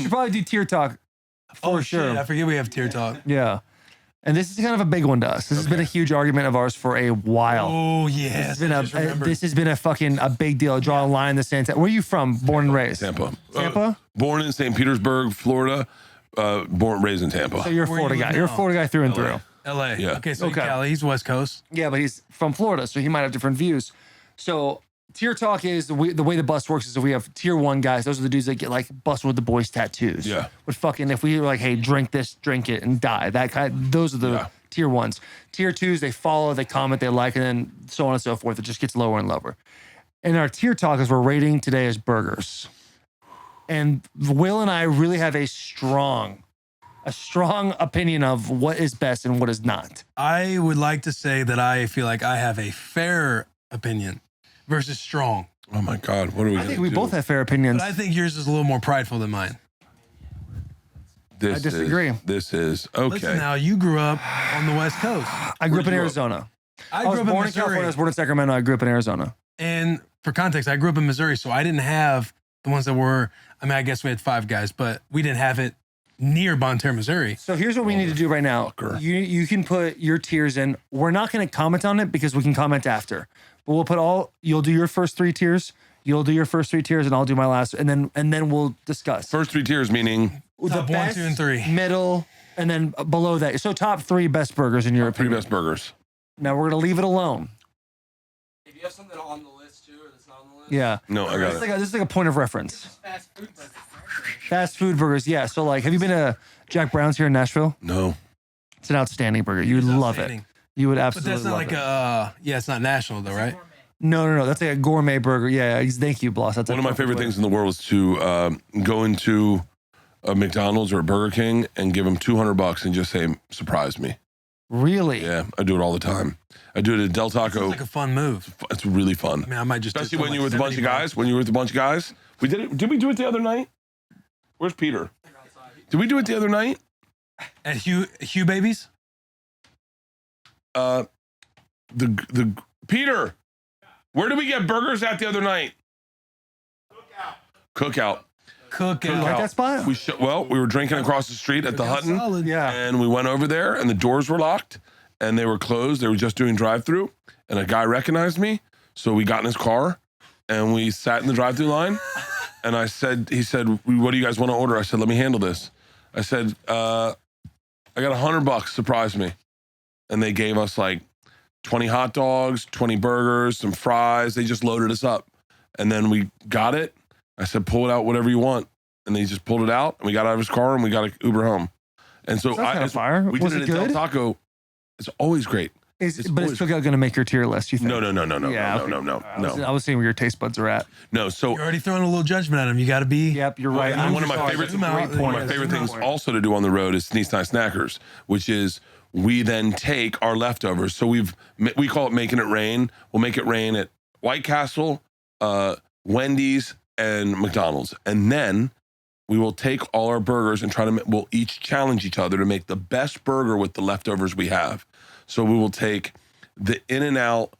should probably do tier talk for sure. Shit, I forget we have tier talk. Yeah. And this is kind of a big one to us. This has been a huge argument of ours for a while. Oh, yes. This has been a big deal. Draw a line in the sand. Where are you from? Born and raised? Tampa. Tampa? Born in St. Petersburg, Florida. Born and raised in Tampa. So you're a Florida guy. You're a Florida guy through and through. LA. Yeah. Okay, so Cali, he's West Coast. Yeah, but he's from Florida, so he might have different views. So tier talk is the way the bus works is that we have tier 1 guys. Those are the dudes that get like Bussin With The Boys tattoos. Yeah. But fucking, if we were like, hey, drink this, drink it, and die. Those are the tier 1s. Tier 2s, they follow, they comment, they like, and then so on and so forth. It just gets lower and lower. And our tier talk is we're rating today as burgers. And Will and I really have a strong opinion of what is best and what is not. I would like to say that I feel like I have a fair opinion versus strong. Oh my God, what are we I gonna think we do? both have fair opinions. But I think yours is a little more prideful than mine. I disagree. This is okay. Listen, now you grew up on the West Coast. I grew up in Arizona. I was grew up in born in California. I Missouri. was born in Sacramento. I grew up in Arizona. And for context, I grew up in Missouri, so I didn't have the ones that were, I mean, I guess we had 5 guys, but we didn't have it near Bonterre, Missouri. So here's what we need to do right now. You can put your tiers in. We're not going to comment on it because we can comment after. But we'll put you'll do your first 3 tiers. You'll do your first 3 tiers and I'll do my last. And then we'll discuss. First 3 tiers meaning Top 1, 2, and 3. Middle, and then below that. So top 3 best burgers in your opinion. 3 best burgers. Now we're going to leave it alone. If you have something on the list too, or that's not on the list. Yeah. No, I got it. This is like a point of reference. Fast food burgers. Fast food burgers. Yeah. So like, have you been to Jack Brown's here in Nashville? No. It's an outstanding burger. You would love it. You would But absolutely that's not love like it. it's not national though, right? No. That's like a gourmet burger. Yeah. Thank you, Bloss. That's One of my favorite things in the world is to go into a McDonald's or a Burger King and give them $200 and just say, surprise me. Really? Yeah, I do it all the time. I do it at Del Taco. It's like a fun move. It's really fun. I mean, I might just Especially when you're with a bunch of guys. When you're with a bunch of guys. We did it. Did we do it the other night? Where's Peter? Did we do it the other night? At Hugh Babies? The Peter, where did we get burgers at the other night? Cookout. Cookout. You like that spot? We were drinking across the street at the Hutton. Solid. Yeah. And we went over there and the doors were locked and they were closed. They were just doing drive-through and a guy recognized me. So we got in his car and we sat in the drive-through line. And he said, what do you guys want to order? I said, let me handle this. I said, I got $100, surprise me. And they gave us like 20 hot dogs, 20 burgers, some fries. They just loaded us up. And then we got it. I said, pull it out, whatever you want. And they just pulled it out and we got out of his car and we got an Uber home. And so fire. we Was did it it at Del good? Taco. It's always great. But it's Cookout going to make your tier list, you think? No. Yeah, No. I was seeing where your taste buds are at. No. So You're already throwing a little judgment at him. You got to be. Yep, you're right. and one of my favorite things also to do on the road is Sneeze Night Snackers, which is we then take our leftovers. So we call it making it rain. We'll make it rain at White Castle, Wendy's, and McDonald's. And then we will take all our burgers and we'll each challenge each other to make the best burger with the leftovers we have. So we will take the In-N-Out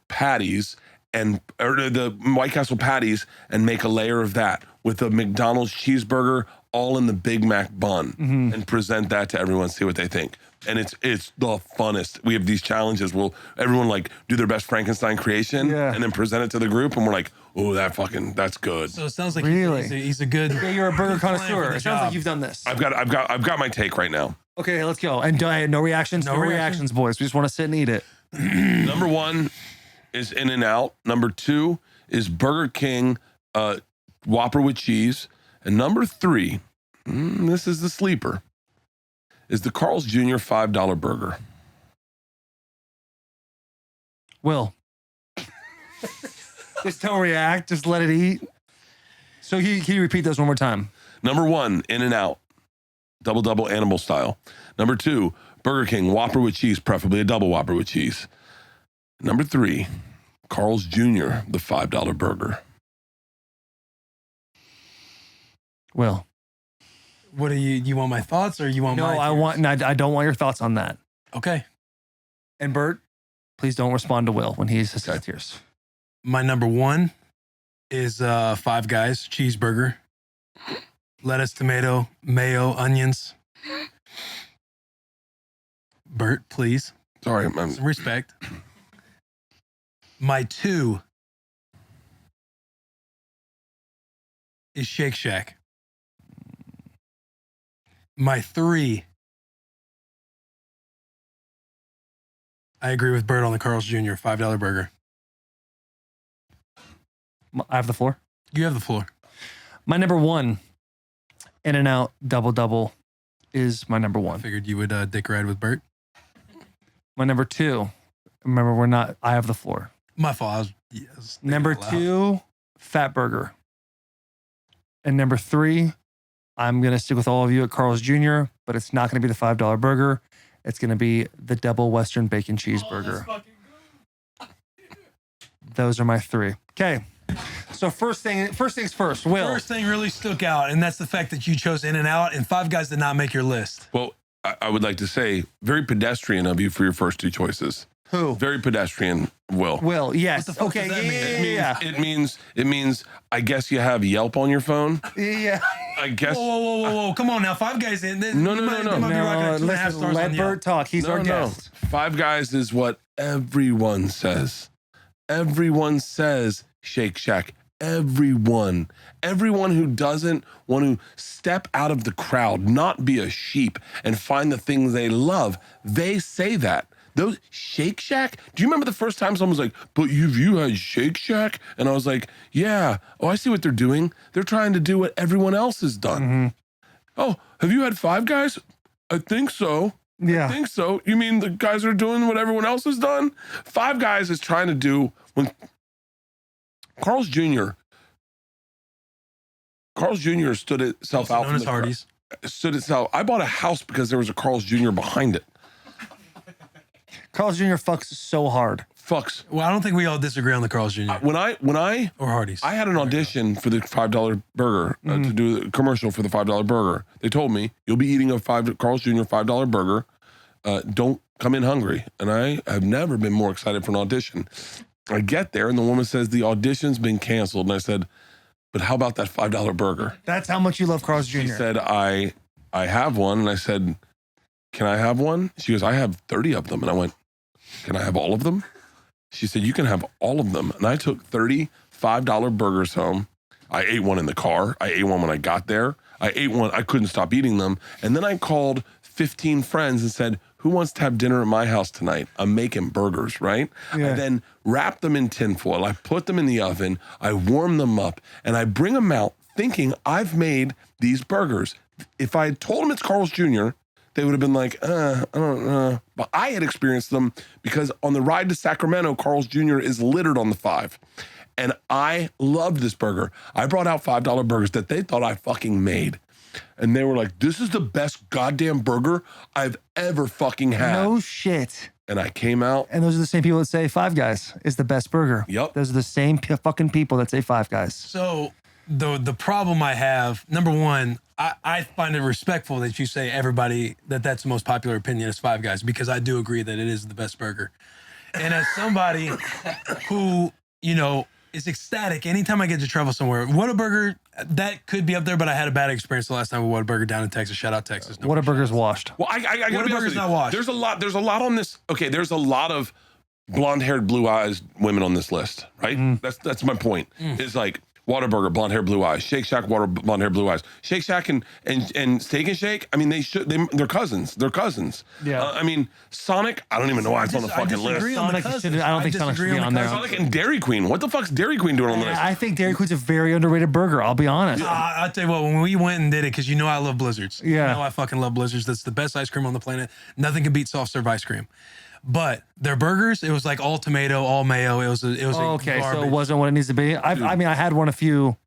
patties or the White Castle patties and make a layer of that with the McDonald's cheeseburger all in the Big Mac bun and present that to everyone, see what they think. And it's the funnest. We have these challenges. Everyone like do their best Frankenstein creation and then present it to the group. And we're like, oh, that's good. So it sounds like Really? he's a good. Yeah, you're a burger connoisseur. It sounds like you've done this. I've got my take right now. Okay, let's go. And no reactions. No reactions, boys. We just want to sit and eat it. Number 1 is In-N-Out. Number 2 is Burger King Whopper with cheese. And number 3, this is the sleeper, is the Carl's Jr. $5 burger. Will. Just don't react. Just let it eat. So can you repeat those one more time? Number 1, In-N-Out. Double animal style. Number 2, Burger King Whopper with cheese, preferably a double Whopper with cheese. Number 3, Carl's Jr., the $5 burger. Will. What do you want my thoughts or you want my I don't want your thoughts on that. Okay. And Bert, please don't respond to Will when he says his tears. My number 1 is Five Guys cheeseburger. lettuce, tomato, mayo, onions. Bert, please. Sorry, Some respect. My 2 is Shake Shack. My 3, I agree with Bert on the Carl's Jr. $5 burger. I have the floor. You have the floor. My number 1, In-N-Out double is my number 1. I figured you would dick ride with Bert. My number 2, remember I have the floor. My fault. Number 2, Fat Burger. And number 3, I'm going to stick with all of you at Carl's Jr., but it's not going to be the $5 burger. It's going to be the double Western bacon cheeseburger. Those are my 3. Okay. So first things first, Will. First thing really stuck out, and that's the fact that you chose In-N-Out, and Five Guys did not make your list. Well, I would like to say, very pedestrian of you for your first 2 choices. Who? Very pedestrian, Will. Will, yes. What the fuck Okay, does that mean? yeah. It means, I guess you have Yelp on your phone. Yeah. I guess. Whoa. Come on now. Five Guys in. No. Listen, let Bert talk. He's our guest. Five Guys is what everyone says. Everyone says Shake Shack. Everyone who doesn't want to step out of the crowd, not be a sheep, and find the things they love, they say that. Those Shake Shack? Do you remember the first time someone was like, but you had Shake Shack? And I was like, yeah. Oh, I see what they're doing. They're trying to do what everyone else has done. Mm-hmm. Oh, have you had Five Guys? I think so. Yeah. I think so. You mean the guys are doing what everyone else has done? Five Guys is trying to do when Carl's Jr. stood itself out from the Hardee's. Stood itself. I bought a house because there was a Carl's Jr. behind it. Carl's Jr. fucks so hard. Fucks. Well, I don't think we all disagree on the Carl's Jr. When I or Hardee's. I had an audition for the $5 burger to do the commercial for the $5 burger. They told me you'll be eating a Carl's Jr. $5 burger. Don't come in hungry. And I have never been more excited for an audition. I get there and the woman says the audition's been canceled. And I said, but how about that $5 burger? That's how much you love Carl's Jr. She said, I have one. And I said, can I have one? She goes, I have 30 of them. And I went, can I have all of them? She said, you can have all of them. And I took 30 $5 burgers home. I ate one in the car. I ate one when I got there. I ate one. I couldn't stop eating them. And then I called 15 friends and said, who wants to have dinner at my house tonight? I'm making burgers, right? Yeah. I then wrap them in tinfoil. I put them in the oven. I warm them up. And I bring them out thinking I've made these burgers. If I had told them it's Carl's Jr., they would have been like, I don't know. But I had experienced them because on the ride to Sacramento, Carl's Jr. is littered on the 5. And I loved this burger. I brought out $5 burgers that they thought I fucking made. And they were like, this is the best goddamn burger I've ever fucking had. No shit. And I came out. And those are the same people that say Five Guys is the best burger. Yep. Those are the same fucking people that say Five Guys. So the problem I have, number one, I find it respectful that you say everybody that's the most popular opinion is Five Guys, because I do agree that it is the best burger. And as somebody who, is ecstatic anytime I get to travel somewhere, Whataburger, that could be up there, but I had a bad experience the last time with Whataburger down in Texas. Shout out Texas. No Whataburger's washed. Well, I gotta be honest Whataburger's with you. not washed. There's a lot on this. Okay, there's a lot of blonde-haired, blue-eyed women on this list, right? That's my point. Is like Whataburger, blonde hair, blue eyes. Shake Shack, blonde hair, blue eyes. Shake Shack and Steak and Shake. I mean, they're cousins. They're cousins. Yeah. I mean, Sonic. I don't even know why it's on the fucking list. Sonic I don't think Sonic should be on there. Sonic and Dairy Queen. What the fuck's Dairy Queen doing on the list? I think Dairy Queen's a very underrated burger. I'll be honest. I'll tell you what, when we went and did it, because I love Blizzards. Yeah. I fucking love Blizzards. That's the best ice cream on the planet. Nothing can beat soft serve ice cream. But their burgers, it was like all tomato, all mayo. It was okay, garbage. so it wasn't what it needs to be. I mean, I had one a few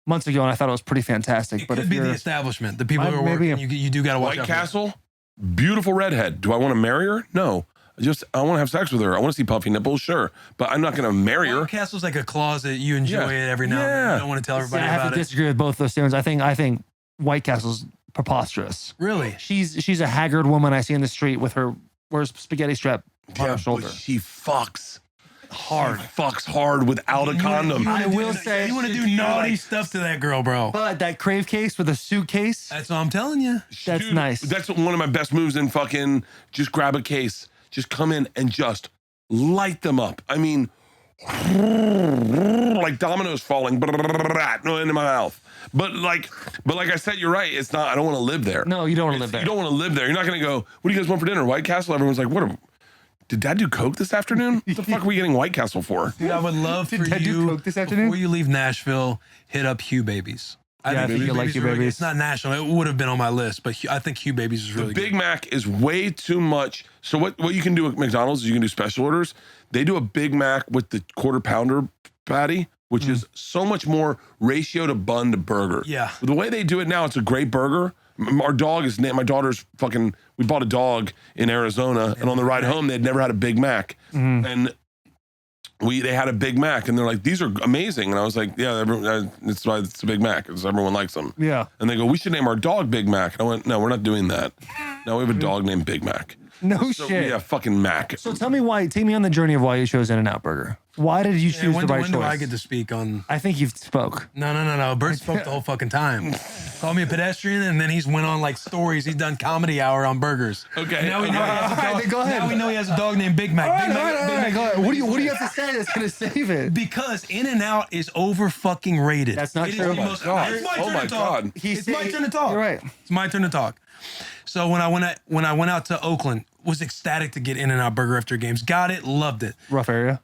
months ago and I thought it was pretty fantastic. It but could if be you're the establishment, the people who are working, you do got to watch White out. Castle, beautiful redhead. Do I want to marry her? No. I want to have sex with her. I want to see puffy nipples, sure. But I'm not going to marry her. White Castle's like a closet. You enjoy it every now and then. You don't want to tell everybody I about have to it. disagree with both those statements. I think White Castle's preposterous. Really? She's a haggard woman I see in the street with her wears spaghetti strap on her shoulder. But she fucks. hard. Fucks hard without a condom. I will say, you want to do naughty stuff to that girl, bro. but that crave case with a suitcase, That's what I'm telling you. that's Dude, nice. That's one of my best moves in fucking just grab a case, just come in and just light them up. I mean, like dominoes falling no into my mouth. But like I said, you're right. It's not, I don't want to live there. No, you don't want to live there. You don't want to live there. You're not going to go, what do you guys want for dinner? White Castle? Everyone's like, did Dad do coke this afternoon? What the fuck are we getting White Castle for? Dude, I would love for Dad do you, coke this afternoon? before you leave Nashville, hit up Hugh Babies. I think you like Hugh are really good. Babies. It's not national. It would have been on my list, but I think Hugh Babies is really Big good. Mac is way too much. So what you can do at McDonald's is you can do special orders. They do a Big Mac with the quarter pounder patty, which is so much more ratio to bun to burger. Yeah. The way they do it now, it's a great burger. Our dog is named, my daughter's fucking, we bought a dog in Arizona and on the ride home, they'd never had a Big Mac. And they had a Big Mac and they're like, these are amazing. And I was like, yeah, that's why it's a Big Mac, because everyone likes them. Yeah. And they go, we should name our dog Big Mac. And I went, no, we're not doing that. Now we have a dog named Big Mac. No So, shit. yeah, fucking Mac. So tell me why. Take me on the journey of why you chose In-N-Out Burger. Why did you choose When the right do choice? I get to speak on? I think you've spoke. No. Bert spoke the whole fucking time. Called me a pedestrian, and then he's went on like stories. He's done comedy hour on burgers. Okay. Now we know he has a All right, dog. then go ahead. Now we know he has a dog named Big Mac. Big Mac. Big Mac. Go ahead. What do you have to say that's gonna save it? Because In-N-Out is over fucking rated. That's not It is true. the Oh my most- God. It's my Oh turn my to talk. God. It's my turn to talk. You're right. It's my turn to talk. So when I went out to Oakland, was ecstatic to get In-N-Out Burger after games. Got it, loved it. Rough area.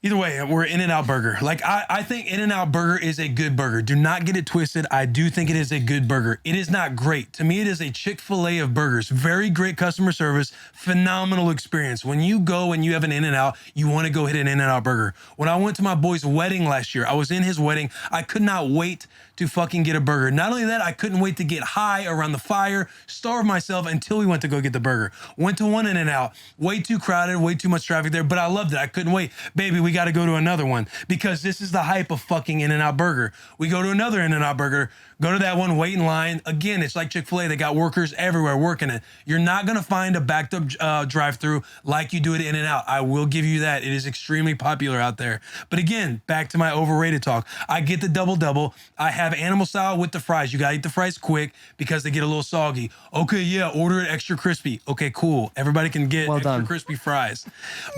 Either way, we're In-N-Out Burger. Like, I think In-N-Out Burger is a good burger. Do not get it twisted. I do think it is a good burger. It is not great. To me, it is a Chick-fil-A of burgers. Very great customer service. Phenomenal experience. When you go and you have an In-N-Out, you want to go hit an In-N-Out Burger. When I went to my boy's wedding last year, I was in his wedding. I could not wait to fucking get a burger. Not only that, I couldn't wait to get high around the fire, starve myself until we went to go get the burger. Went to one In-N-Out. Way too crowded, way too much traffic there, but I loved it. I couldn't wait. Baby, we got to go to another one because this is the hype of fucking In-N-Out Burger. We go to another In-N-Out Burger, go to that one, wait in line. Again, it's like Chick-fil-A. They got workers everywhere working it. You're not going to find a backed up drive-through like you do at In-N-Out. I will give you that. It is extremely popular out there. But again, back to my overrated talk. I get the double-double. I have animal style with the fries. You got to eat the fries quick because they get a little soggy. Okay, yeah, order it extra crispy. Okay, cool. Everybody can get extra crispy fries.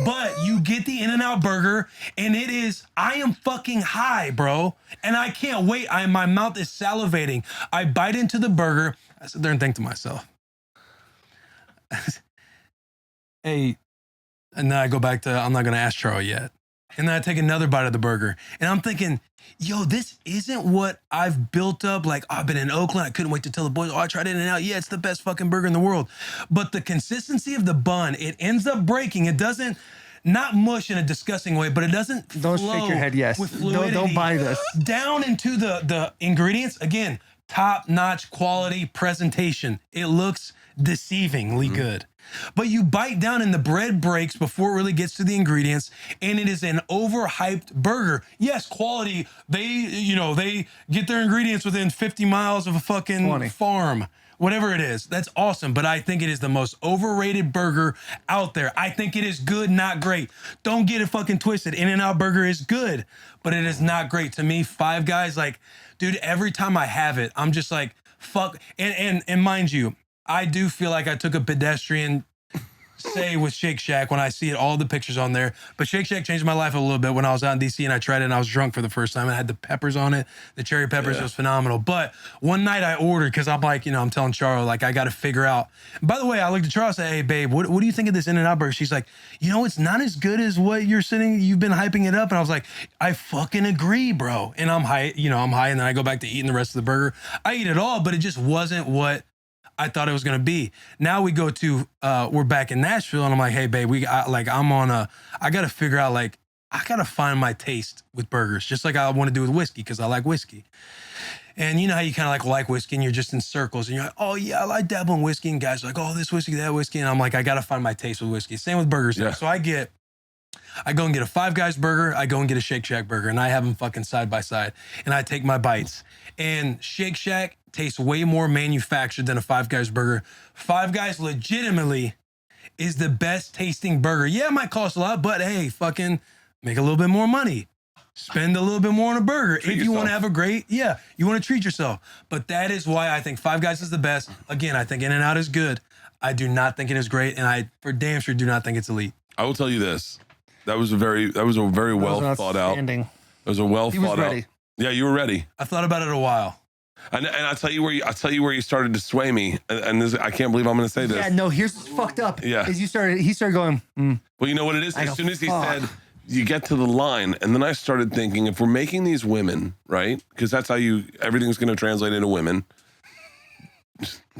But you get the In-N-Out Burger, and it is, I am fucking high, bro. And I can't wait. My mouth is salivating. I bite into the burger. I sit there and think to myself, hey, and then I go back to, I'm not going to ask Charlie yet. And then I take another bite of the burger. And I'm thinking, yo, this isn't what I've built up. Like, I've been in Oakland. I couldn't wait to tell the boys, I tried In-N-Out. Yeah, it's the best fucking burger in the world. But the consistency of the bun, it ends up breaking. It doesn't, not mush in a disgusting way, but it doesn't Don't flow shake your head, yes. with fluidity Don't buy this. down into the ingredients. Again, top-notch quality presentation. It looks deceivingly good. But you bite down and the bread breaks before it really gets to the ingredients, and it is an overhyped burger. Yes, quality. They get their ingredients within 50 miles of a fucking farm. Whatever it is, that's awesome. But I think it is the most overrated burger out there. I think it is good, not great. Don't get it fucking twisted. In-N-Out Burger is good, but it is not great. To me, Five Guys, like, dude, every time I have it, I'm just like, fuck. And mind you, I do feel like I took a pedestrian say with Shake Shack when I see it, all the pictures on there. But Shake Shack changed my life a little bit when I was out in DC and I tried it and I was drunk for the first time. I had the peppers on it, the cherry peppers. It was phenomenal. But one night I ordered because I'm like, I'm telling Charo, like, I got to figure out. And by the way, I looked at Charo and said, hey, babe, what do you think of this In-N-Out Burger? She's like, it's not as good as what you've been hyping it up. And I was like, I fucking agree, bro. And I'm high, I'm high. And then I go back to eating the rest of the burger. I eat it all, but it just wasn't what I thought it was going to be. Now we go to, we're back in Nashville and I'm like, hey babe, I got to figure out, like, I got to find my taste with burgers, just like I want to do with whiskey, because I like whiskey. And you know how you kind of like whiskey and you're just in circles and you're like, oh yeah, I like dabbling whiskey. And guys are like, oh, this whiskey, that whiskey. And I'm like, I got to find my taste with whiskey. Same with burgers. Yeah. So I go and get a Five Guys burger. I go and get a Shake Shack burger, and I have them fucking side by side. And I take my bites. And Shake Shack tastes way more manufactured than a Five Guys burger. Five Guys legitimately is the best tasting burger. Yeah, it might cost a lot, but hey, fucking make a little bit more money. Spend a little bit more on a burger. If you want to have a great, you want to treat yourself. But that is why I think Five Guys is the best. Again, I think In-N-Out is good. I do not think it is great, and I for damn sure do not think it's elite. I will tell you this. That was a very well thought out. It was a well thought out. Yeah, you were ready. I thought about it a while. And I'll tell you where you started to sway me. And this, I can't believe I'm going to say this. Yeah, no, here's what's fucked up. Yeah. Is he started going, Well, you know what it is? As soon as he said, you get to the line, and then I started thinking, if we're making these women, right? Because that's how everything's going to translate into women.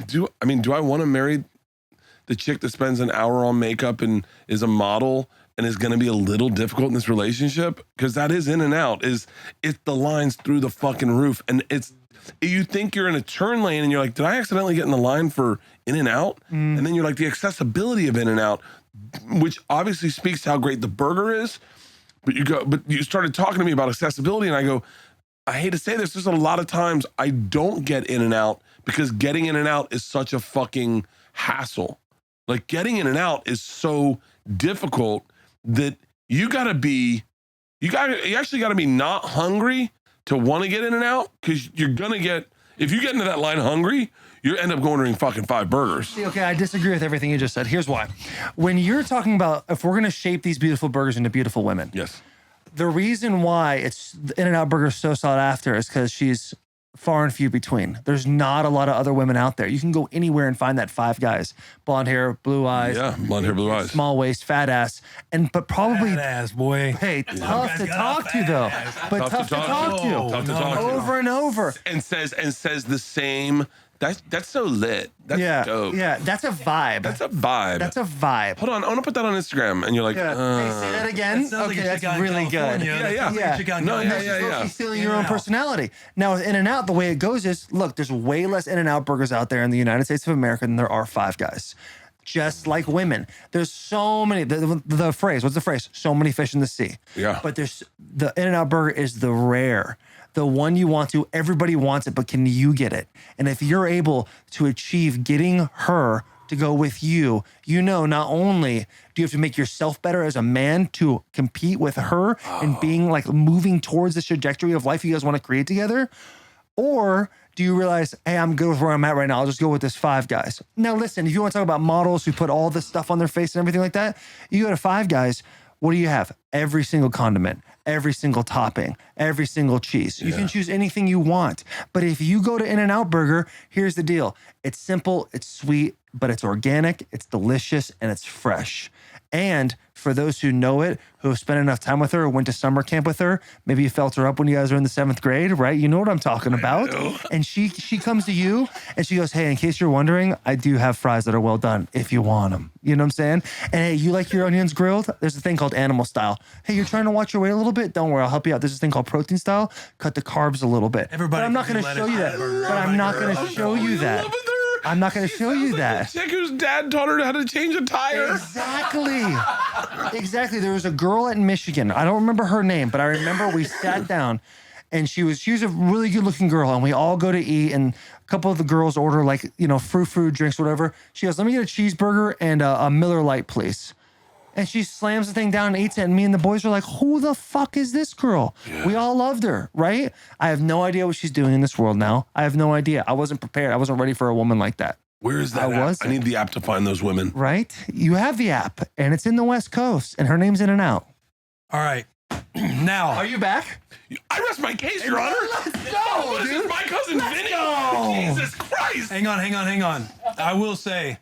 Do I want to marry the chick that spends an hour on makeup and is a model and is going to be a little difficult in this relationship? Because that is In-N-Out. The line's through the fucking roof, and you think you're in a turn lane and you're like, did I accidentally get in the line for In-N-Out? And then you're like, the accessibility of In-N-Out, which obviously speaks to how great the burger is. But you started talking to me about accessibility, and I go, I hate to say this, there's a lot of times I don't get In-N-Out because getting In-N-Out is such a fucking hassle. Like, getting In-N-Out is so difficult that you actually got to be not hungry to want to get In-N-Out, because you're going to get, if you get into that line hungry, you end up ordering fucking 5 burgers. See, okay, I disagree with everything you just said. Here's why. When you're talking about if we're going to shape these beautiful burgers into beautiful women, yes, the reason why the In-N-Out burger is so sought after is because she's far and few between. There's not a lot of other women out there. You can go anywhere and find that Five Guys. Blonde hair, blue eyes. Yeah, blonde hair, blue eyes. Small waist, fat ass. But probably... Fat ass, boy. Hey, tough to talk to, though. But tough to talk to. Tough to talk to. Over and over. And says the same... That's so lit. That's dope. Yeah, that's a vibe. That's a vibe. That's a vibe. Hold on, I want to put that on Instagram. And you're like, Hey, say that again? Like that's really good. Yeah. You're stealing your own personality. Now, with In-N-Out, the way it goes is, look, there's way less In-N-Out burgers out there in the United States of America than there are Five Guys. Just like women. There's so many, the phrase, what's the phrase? So many fish in the sea. Yeah. But the In-N-Out burger is the rare. The one you want to, everybody wants it, but can you get it? And if you're able to achieve getting her to go with you, not only do you have to make yourself better as a man to compete with her and being like moving towards this trajectory of life you guys want to create together, or do you realize, hey, I'm good with where I'm at right now. I'll just go with this Five Guys. Now, listen, if you want to talk about models who put all this stuff on their face and everything like that, you go to Five Guys. What do you have? Every single condiment, every single topping, every single cheese. You can choose anything you want. But if you go to In-N-Out Burger, here's the deal. It's simple, it's sweet, but it's organic, it's delicious, and it's fresh. And for those who know it, who have spent enough time with her, or went to summer camp with her, maybe you felt her up when you guys were in the 7th grade, right? You know what I'm talking about. And she comes to you and she goes, hey, in case you're wondering, I do have fries that are well done if you want them. You know what I'm saying? And hey, you like your onions grilled? There's a thing called animal style. Hey, you're trying to watch your weight a little bit? Don't worry, I'll help you out. There's this thing called protein style. Cut the carbs a little bit. Everybody, but I'm not going to show you that. But I'm not going to show you that. I'm not going to show you that. The chick whose dad taught her how to change a tire. Exactly. There was a girl in Michigan. I don't remember her name, but I remember we sat down and she was a really good looking girl, and we all go to eat, and a couple of the girls order frou drinks, whatever. She goes, let me get a cheeseburger and a Miller Lite, please. And she slams the thing down and eats it. And me and the boys were like, who the fuck is this girl? Yeah. We all loved her, right? I have no idea what she's doing in this world now. I have no idea. I wasn't prepared. I wasn't ready for a woman like that. Where is that app? I need the app to find those women. Right? You have the app, and it's in the West Coast, and her name's In-N-Out. All right. Now. Are you back? I rest my case, Your Honor. Let's go, dude. This is my cousin Vinny. Jesus Christ. Hang on. I will say,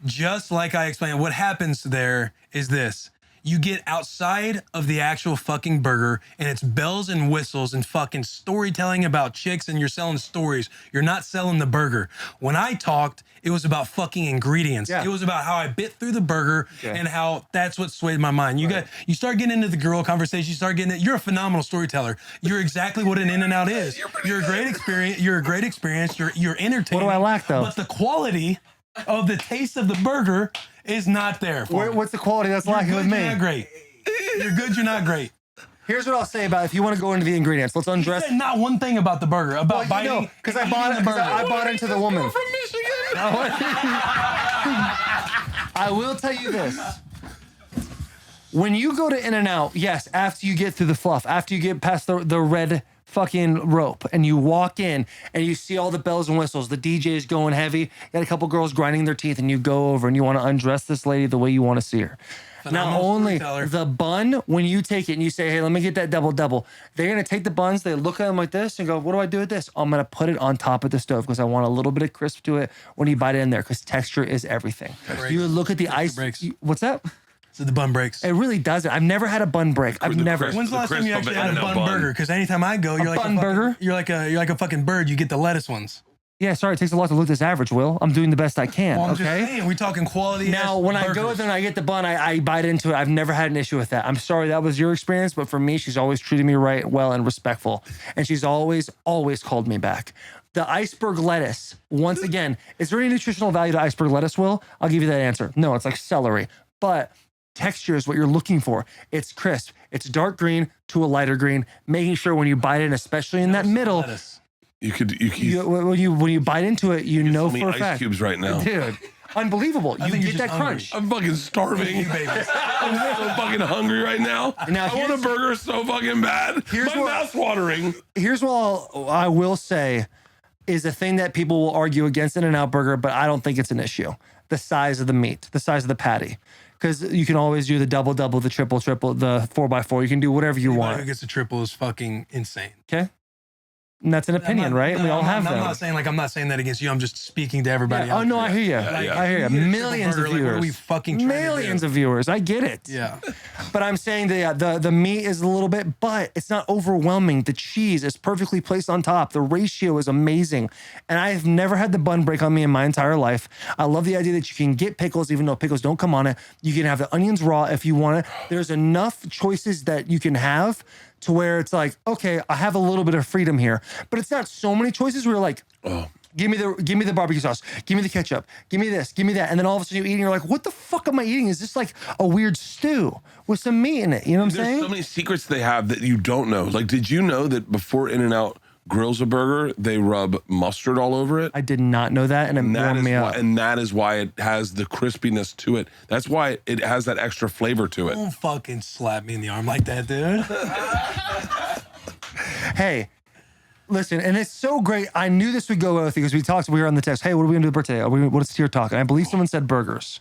just like I explained, what happens there is this. You get outside of the actual fucking burger and it's bells and whistles and fucking storytelling about chicks, and you're selling stories. You're not selling the burger. When I talked, it was about fucking ingredients. Yeah. It was about how I bit through the burger and how that's what swayed my mind. You start getting into the girl conversation, you start getting it. You're a phenomenal storyteller. You're exactly what an In-N-Out is. You're a great experience. You're entertaining. What do I lack though? But the quality of the taste of the burger is not there. What's the quality that's lacking with me? You're not great. You're good. You're not great. Here's what I'll say about if you want to go into the ingredients. Let's undress. You said not one thing about the burger. Biting. Because I bought into the woman. From Michigan. I will tell you this. When you go to In-N-Out, yes, after you get through the fluff, after you get past the red fucking rope and you walk in and you see all the bells and whistles, the DJ's going heavy, you got a couple girls grinding their teeth and you go over and you want to undress this lady the way you want to see her. Not only the bun, when you take it and you say, hey, let me get that double, they're going to take the buns, they look at them like this and go, what do I do with this? I'm going to put it on top of the stove because I want a little bit of crisp to it when you bite it in there because texture is everything. You look at the ice. What's that? So the bun breaks. It really doesn't. I've never had a bun break. I've never. When's the last time you actually had a bun burger? Because anytime I go, you're like bun burger. You're like a fucking bird. You get the lettuce ones. Yeah, sorry, it takes a lot to look this average, Will. I'm doing the best I can. Well, I'm okay. Just saying, we talking quality. Now, when I go there and I get the bun, I bite into it. I've never had an issue with that. I'm sorry that was your experience, but for me, she's always treated me right, well, and respectful, and she's always called me back. The iceberg lettuce, once again, is there any nutritional value to iceberg lettuce, Will? I'll give you that answer. No, it's like celery, but texture is what you're looking for. It's crisp. It's dark green to a lighter green, making sure when you bite in, especially in that middle, lettuce. when you bite into it, you know for a fact. Ice cubes right now, dude. Unbelievable. You get that crunch. I'm fucking starving. I'm so fucking hungry right now. I want a burger so fucking bad. My mouth's watering. Here's what I will say is a thing that people will argue against In-N-Out Burger, but I don't think it's an issue. The size of the meat, the size of the patty. Because you can always do the double, the triple, the 4x4. You can do whatever you want. Who gets the triple is fucking insane. Okay. And that's an opinion, right? We all have that. I'm not saying that against you. I'm just speaking to everybody. Yeah. Oh no, I hear you. I hear you. Millions of viewers. What are we fucking millions of viewers. I get it. Yeah. But I'm saying that the meat is a little bit, but it's not overwhelming. The cheese is perfectly placed on top. The ratio is amazing. And I've never had the bun break on me in my entire life. I love the idea that you can get pickles, even though pickles don't come on it. You can have the onions raw if you want it. There's enough choices that you can have to where it's like, okay, I have a little bit of freedom here, but it's not so many choices where you're like, give me the barbecue sauce, give me the ketchup, give me this, give me that. And then all of a sudden you eat and you're like, what the fuck am I eating? Is this like a weird stew with some meat in it? You know what I'm saying? There's so many secrets they have that you don't know. Like, did you know that before In-N-Out grills a burger, they rub mustard all over it? I did not know that, and it warmed me up. And that is why it has the crispiness to it. That's why it has that extra flavor to it. Don't fucking slap me in the arm like that, dude. Hey, listen, and it's so great. I knew this would go well with you because we were on the text. Hey, what are we going to do birthday? What is tier talk? And I believe someone said burgers.